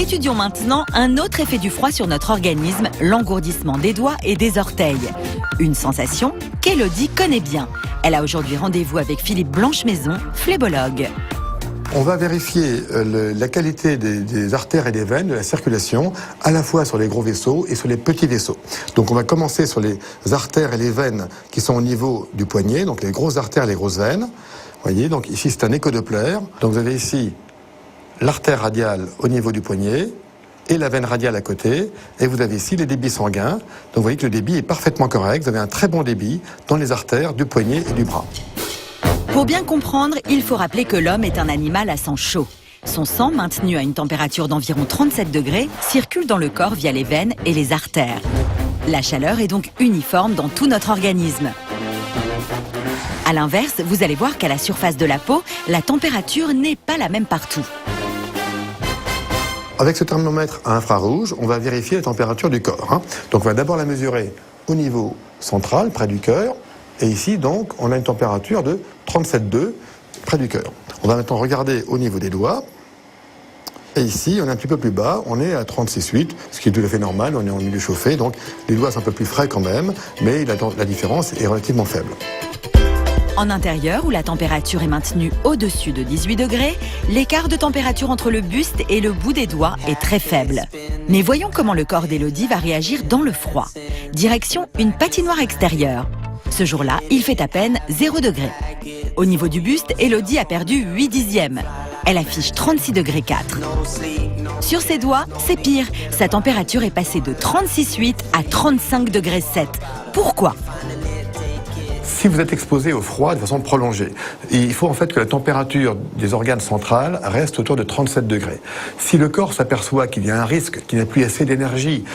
Étudions maintenant un autre effet du froid sur notre organisme, l'engourdissement des doigts et des orteils. Une sensation qu'Élodie connaît bien. Elle a aujourd'hui rendez-vous avec Philippe Blanchemaison, phlébologue. On va vérifier la qualité des artères et des veines, de la circulation, à la fois sur les gros vaisseaux et sur les petits vaisseaux. Donc on va commencer sur les artères et les veines qui sont au niveau du poignet, donc les grosses artères et les grosses veines. Vous voyez, donc ici c'est un échodoppler. Donc vous avez ici l'artère radiale au niveau du poignet et la veine radiale à côté. Et vous avez ici les débits sanguins. Donc vous voyez que le débit est parfaitement correct. Vous avez un très bon débit dans les artères du poignet et du bras. Pour bien comprendre, il faut rappeler que l'homme est un animal à sang chaud. Son sang, maintenu à une température d'environ 37 degrés, circule dans le corps via les veines et les artères. La chaleur est donc uniforme dans tout notre organisme. A l'inverse, vous allez voir qu'à la surface de la peau, la température n'est pas la même partout. Avec ce thermomètre à infrarouge, on va vérifier la température du corps. Donc on va d'abord la mesurer au niveau central, près du cœur. Et ici, donc, on a une température de 37,2 près du cœur. On va maintenant regarder au niveau des doigts. Et ici, on est un petit peu plus bas, on est à 36,8, ce qui est tout à fait normal, on est en milieu chauffé, donc les doigts sont un peu plus frais quand même, mais la différence est relativement faible. En intérieur, où la température est maintenue au-dessus de 18 degrés, l'écart de température entre le buste et le bout des doigts est très faible. Mais voyons comment le corps d'Élodie va réagir dans le froid. Direction une patinoire extérieure. Ce jour-là, il fait à peine 0 degré. Au niveau du buste, Élodie a perdu 8 dixièmes. Elle affiche 36 degrés 4. Sur ses doigts, c'est pire. Sa température est passée de 36,8 à 35 degrés 7. Pourquoi ? Si vous êtes exposé au froid de façon prolongée, il faut en fait que la température des organes centrales reste autour de 37 degrés. Si le corps s'aperçoit qu'il y a un risque, qu'il n'y a plus assez d'énergie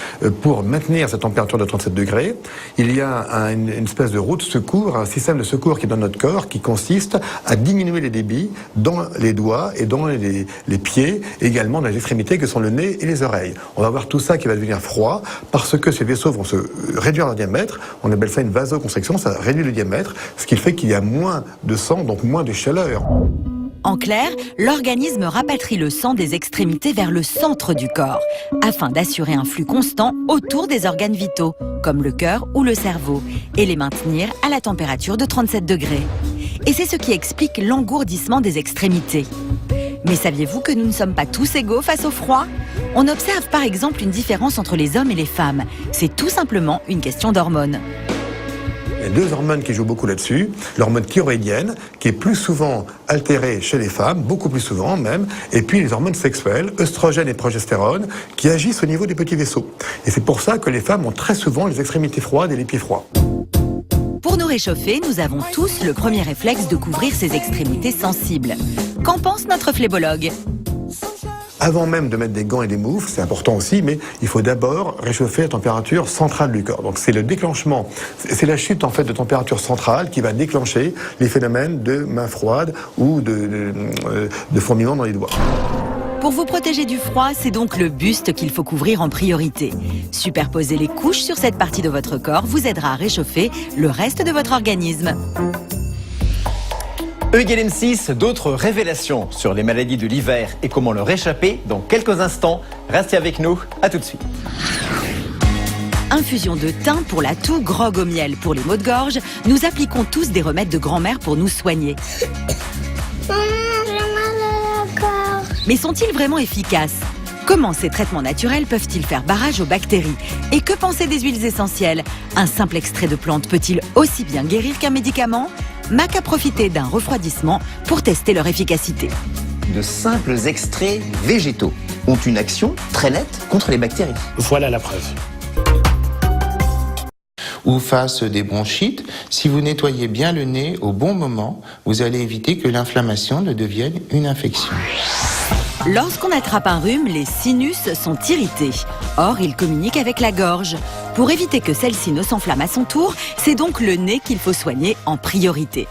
pour maintenir cette température de 37 degrés, il y a une espèce de roue de secours, un système de secours qui est dans notre corps, qui consiste à diminuer les débits dans les doigts et dans les pieds, et également dans les extrémités que sont le nez et les oreilles. On va voir tout ça qui va devenir froid parce que ces vaisseaux vont se réduire leur diamètre. On appelle ça une vasoconstriction, ça réduit le diamètre. Ce qui fait qu'il y a moins de sang, donc moins de chaleur. En clair, l'organisme rapatrie le sang des extrémités vers le centre du corps, afin d'assurer un flux constant autour des organes vitaux, comme le cœur ou le cerveau, et les maintenir à la température de 37 degrés. Et c'est ce qui explique l'engourdissement des extrémités. Mais saviez-vous que nous ne sommes pas tous égaux face au froid ? On observe par exemple une différence entre les hommes et les femmes. C'est tout simplement une question d'hormones. Il y a deux hormones qui jouent beaucoup là-dessus. L'hormone thyroïdienne, qui est plus souvent altérée chez les femmes, beaucoup plus souvent même, et puis les hormones sexuelles, œstrogène et progestérone, qui agissent au niveau des petits vaisseaux. Et c'est pour ça que les femmes ont très souvent les extrémités froides et les pieds froids. Pour nous réchauffer, nous avons tous le premier réflexe de couvrir ses extrémités sensibles. Qu'en pense notre phlébologue ? Avant même de mettre des gants et des moufles, c'est important aussi, mais il faut d'abord réchauffer la température centrale du corps. Donc c'est le déclenchement, c'est la chute en fait de température centrale qui va déclencher les phénomènes de mains froides ou de fourmillement dans les doigts. Pour vous protéger du froid, c'est donc le buste qu'il faut couvrir en priorité. Superposer les couches sur cette partie de votre corps vous aidera à réchauffer le reste de votre organisme. E=M6, d'autres révélations sur les maladies de l'hiver et comment leur échapper dans quelques instants. Restez avec nous, à tout de suite. Infusion de thym pour la toux, grog au miel pour les maux de gorge. Nous appliquons tous des remèdes de grand-mère pour nous soigner. Maman, j'ai mal à la gorge. Mais sont-ils vraiment efficaces ? Comment ces traitements naturels peuvent-ils faire barrage aux bactéries ? Et que penser des huiles essentielles ? Un simple extrait de plante peut-il aussi bien guérir qu'un médicament ? Mac a profité d'un refroidissement pour tester leur efficacité. De simples extraits végétaux ont une action très nette contre les bactéries. Voilà la preuve. Ou face des bronchites, si vous nettoyez bien le nez au bon moment, vous allez éviter que l'inflammation ne devienne une infection. Lorsqu'on attrape un rhume, les sinus sont irrités. Or, ils communiquent avec la gorge. Pour éviter que celle-ci ne s'enflamme à son tour, c'est donc le nez qu'il faut soigner en priorité.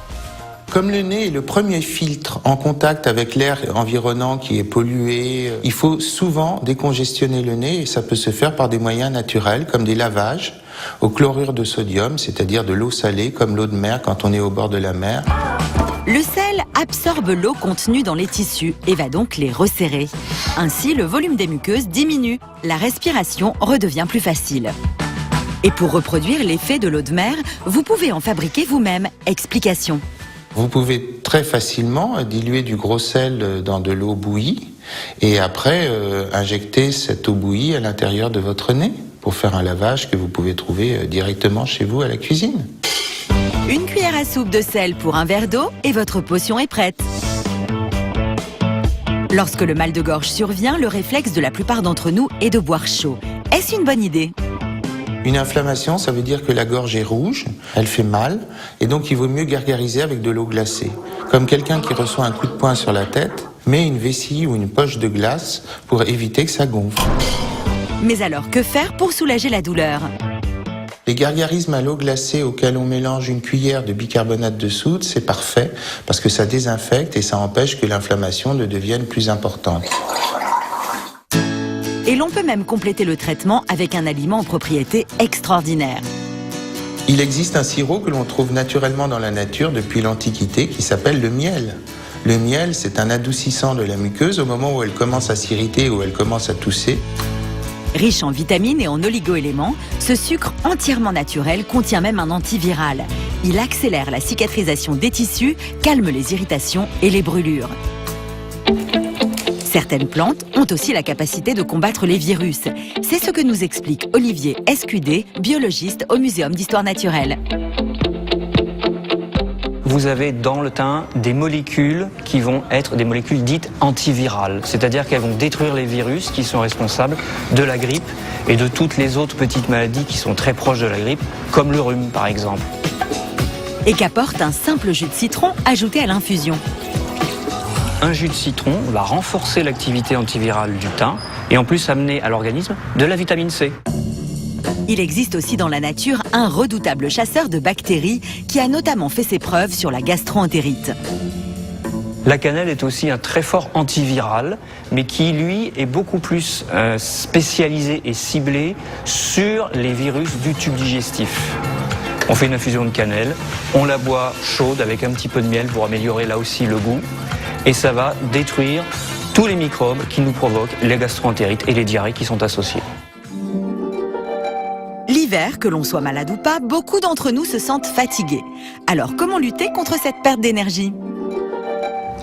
Comme le nez est le premier filtre en contact avec l'air environnant qui est pollué, il faut souvent décongestionner le nez et ça peut se faire par des moyens naturels comme des lavages au chlorure de sodium, c'est-à-dire de l'eau salée comme l'eau de mer quand on est au bord de la mer. Le sel absorbe l'eau contenue dans les tissus et va donc les resserrer. Ainsi, le volume des muqueuses diminue, la respiration redevient plus facile. Et pour reproduire l'effet de l'eau de mer, vous pouvez en fabriquer vous-même. Explication. Vous pouvez très facilement diluer du gros sel dans de l'eau bouillie et après injecter cette eau bouillie à l'intérieur de votre nez pour faire un lavage que vous pouvez trouver directement chez vous à la cuisine. Une cuillère à soupe de sel pour un verre d'eau et votre potion est prête. Lorsque le mal de gorge survient, le réflexe de la plupart d'entre nous est de boire chaud. Est-ce une bonne idée ? Une inflammation, ça veut dire que la gorge est rouge, elle fait mal, et donc il vaut mieux gargariser avec de l'eau glacée. Comme quelqu'un qui reçoit un coup de poing sur la tête, met une vessie ou une poche de glace pour éviter que ça gonfle. Mais alors, que faire pour soulager la douleur ? Les gargarismes à l'eau glacée auxquels on mélange une cuillère de bicarbonate de soude, c'est parfait parce que ça désinfecte et ça empêche que l'inflammation ne devienne plus importante. Et l'on peut même compléter le traitement avec un aliment aux propriétés extraordinaires. Il existe un sirop que l'on trouve naturellement dans la nature depuis l'Antiquité qui s'appelle le miel. Le miel, c'est un adoucissant de la muqueuse au moment où elle commence à s'irriter ou elle commence à tousser. Riche en vitamines et en oligo-éléments, ce sucre entièrement naturel contient même un antiviral. Il accélère la cicatrisation des tissus, calme les irritations et les brûlures. Certaines plantes ont aussi la capacité de combattre les virus. C'est ce que nous explique Olivier Escudé, biologiste au Muséum d'Histoire Naturelle. Vous avez dans le thym des molécules qui vont être des molécules dites antivirales, c'est-à-dire qu'elles vont détruire les virus qui sont responsables de la grippe et de toutes les autres petites maladies qui sont très proches de la grippe, comme le rhume par exemple. Et qu'apporte un simple jus de citron ajouté à l'infusion. Un jus de citron va renforcer l'activité antivirale du thym et en plus amener à l'organisme de la vitamine C. Il existe aussi dans la nature un redoutable chasseur de bactéries qui a notamment fait ses preuves sur la gastro-entérite. La cannelle est aussi un très fort antiviral, mais qui, lui, est beaucoup plus spécialisé et ciblé sur les virus du tube digestif. On fait une infusion de cannelle, on la boit chaude avec un petit peu de miel pour améliorer là aussi le goût, et ça va détruire tous les microbes qui nous provoquent les gastro-entérites et les diarrhées qui sont associées. L'hiver, que l'on soit malade ou pas, beaucoup d'entre nous se sentent fatigués. Alors comment lutter contre cette perte d'énergie ?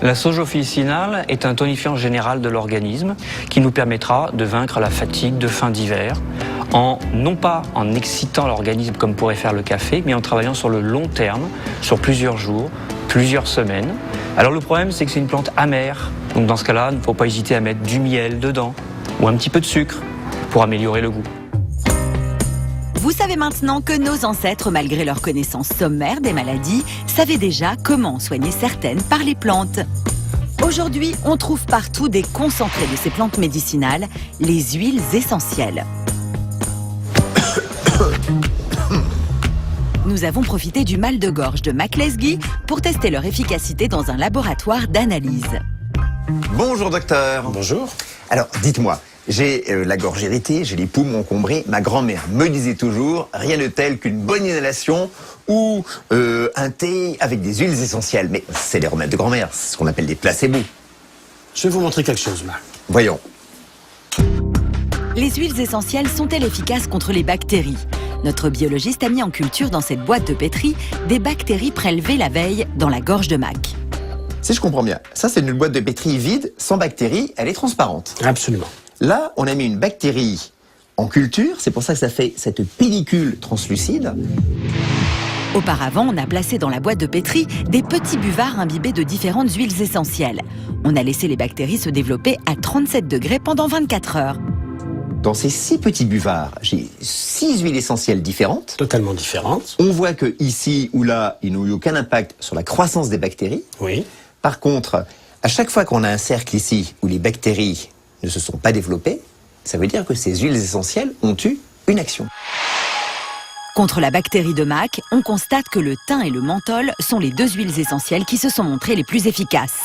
La sauge officinale est un tonifiant général de l'organisme qui nous permettra de vaincre la fatigue de fin d'hiver, non pas en excitant l'organisme comme pourrait faire le café, mais en travaillant sur le long terme, sur plusieurs jours, plusieurs semaines. Alors le problème, c'est que c'est une plante amère. Donc dans ce cas-là, il ne faut pas hésiter à mettre du miel dedans ou un petit peu de sucre pour améliorer le goût. Vous savez maintenant que nos ancêtres, malgré leur connaissance sommaire des maladies, savaient déjà comment soigner certaines par les plantes. Aujourd'hui, on trouve partout des concentrés de ces plantes médicinales, les huiles essentielles. Nous avons profité du mal de gorge de McLesguy pour tester leur efficacité dans un laboratoire d'analyse. Bonjour docteur. Bonjour. Alors dites-moi, j'ai la gorge irritée, j'ai les poumons encombrés. Ma grand-mère me disait toujours, rien de tel qu'une bonne inhalation ou un thé avec des huiles essentielles. Mais c'est les remèdes de grand-mère, c'est ce qu'on appelle des placebos. Je vais vous montrer quelque chose là. Voyons. Les huiles essentielles sont-elles efficaces contre les bactéries ? Notre biologiste a mis en culture dans cette boîte de pétri des bactéries prélevées la veille dans la gorge de Mac. Si je comprends bien, ça c'est une boîte de pétri vide, sans bactéries, elle est transparente. Absolument. Là, on a mis une bactérie en culture, c'est pour ça que ça fait cette pellicule translucide. Auparavant, on a placé dans la boîte de pétri des petits buvards imbibés de différentes huiles essentielles. On a laissé les bactéries se développer à 37 degrés pendant 24 heures. Dans ces 6 petits buvards, j'ai 6 huiles essentielles différentes. Totalement différente. On voit que ici ou là, ils n'ont eu aucun impact sur la croissance des bactéries. Oui. Par contre, à chaque fois qu'on a un cercle ici où les bactéries ne se sont pas développées, ça veut dire que ces huiles essentielles ont eu une action. Contre la bactérie de Mac, on constate que le thym et le menthol sont les 2 huiles essentielles qui se sont montrées les plus efficaces.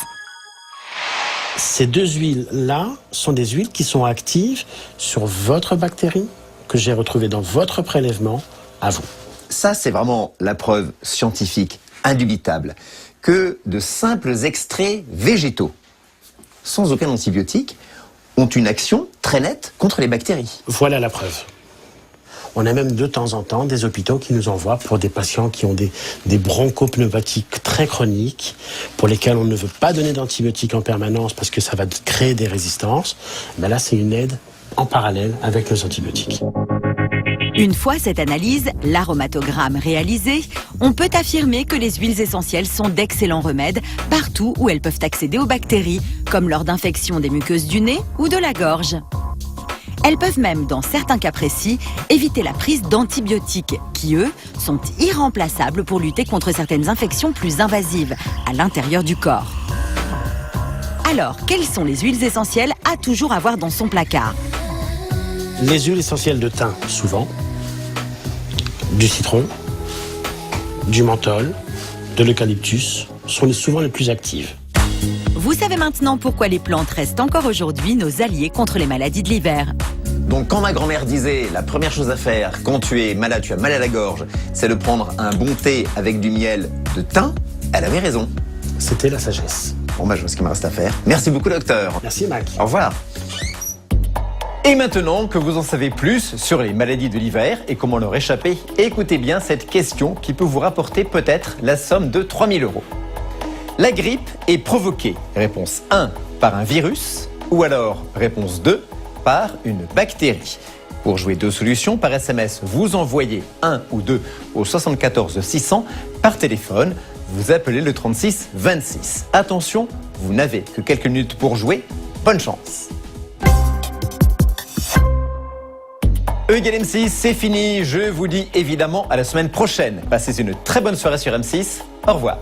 Ces 2 huiles-là sont des huiles qui sont actives sur votre bactérie que j'ai retrouvée dans votre prélèvement à vous. Ça, c'est vraiment la preuve scientifique indubitable que de simples extraits végétaux, sans aucun antibiotique, ont une action très nette contre les bactéries. Voilà la preuve. On a même de temps en temps des hôpitaux qui nous envoient pour des patients qui ont des bronchopneumatiques très chroniques, pour lesquels on ne veut pas donner d'antibiotiques en permanence parce que ça va créer des résistances. Ben là, c'est une aide en parallèle avec les antibiotiques. Une fois cette analyse, l'aromatogramme réalisé, on peut affirmer que les huiles essentielles sont d'excellents remèdes partout où elles peuvent accéder aux bactéries, comme lors d'infections des muqueuses du nez ou de la gorge. Elles peuvent même, dans certains cas précis, éviter la prise d'antibiotiques, qui, eux, sont irremplaçables pour lutter contre certaines infections plus invasives à l'intérieur du corps. Alors, quelles sont les huiles essentielles à toujours avoir dans son placard? Les huiles essentielles de thym, souvent, du citron, du menthol, de l'eucalyptus, sont souvent les plus actives. Vous savez maintenant pourquoi les plantes restent encore aujourd'hui nos alliés contre les maladies de l'hiver. Donc quand ma grand-mère disait la première chose à faire quand tu es malade, tu as mal à la gorge, c'est de prendre un bon thé avec du miel de thym, elle avait raison. C'était la sagesse. Bon bah je vois ce qu'il me reste à faire. Merci beaucoup docteur. Merci Mac. Au revoir. Et maintenant que vous en savez plus sur les maladies de l'hiver et comment leur échapper, écoutez bien cette question qui peut vous rapporter peut-être la somme de 3 000 €. La grippe est provoquée, réponse 1, par un virus, ou alors, réponse 2, par une bactérie. Pour jouer 2 solutions, par SMS, vous envoyez 1 ou 2 au 74 600. Par téléphone, vous appelez le 36 26. Attention, vous n'avez que quelques minutes pour jouer. Bonne chance. E égale M6, c'est fini. Je vous dis évidemment à la semaine prochaine. Passez une très bonne soirée sur M6. Au revoir.